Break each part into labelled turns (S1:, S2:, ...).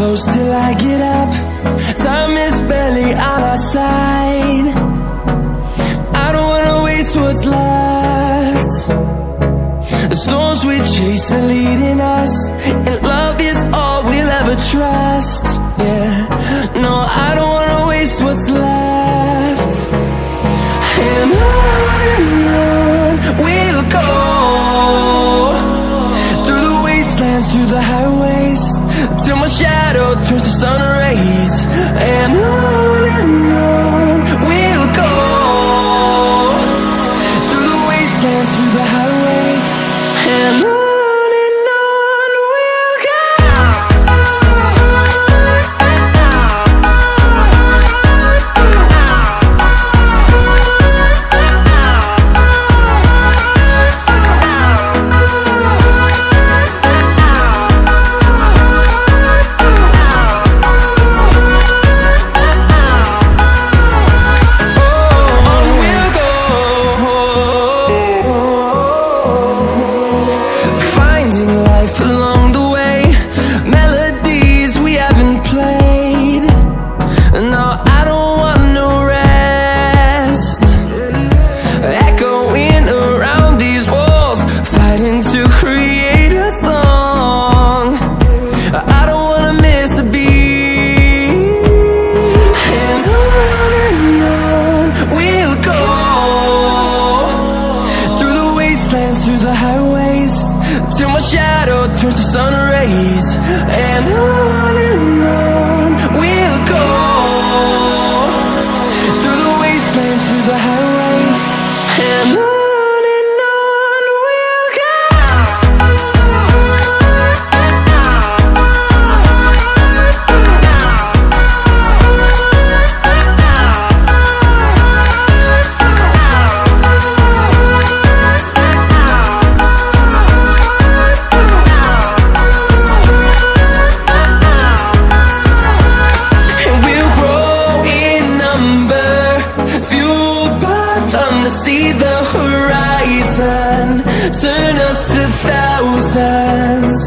S1: close till I get up. Time is barely on our side. I don't wanna waste what's left. The storms we chase are leading us, and love is all we'll ever trust. Yeah, no, I don't wanna waste what's left. And on we'll go, through the wastelands, through the highways, till my shadow turns to sun rays. And on we'll go, through the wastelands, through the highways, and on we'll go. Through the highways, till my shadow turns to sun rays. And on we'll go, through the wastelands, through the highways, and on we'll go. See the horizon, turn us to thousands,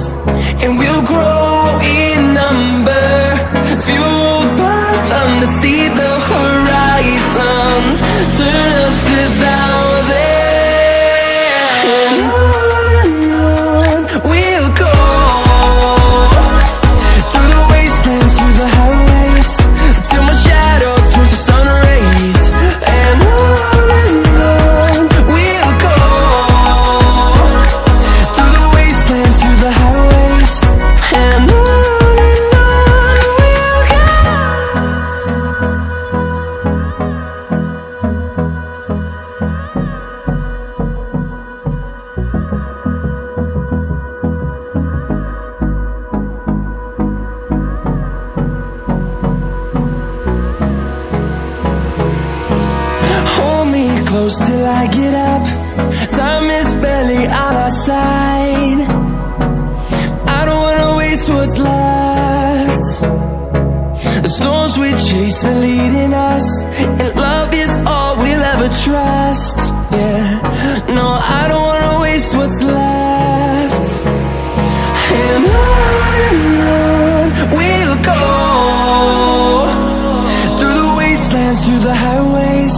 S1: and we'll grow in number, fueled by them to see the horizon, turn us to thousands. And on we'll go, through the wastelands, through the highways, till my shadow turns to sun rays. And close till I get up. Time is barely on our side. I don't wanna waste what's left. The storms we chase are leading us, and love is all we'll ever trust. Yeah, no, I don't wanna waste what's left. And on we'll go, through the wastelands, through the highways,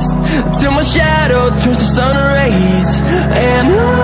S1: till my shadow turns to sun rays. And on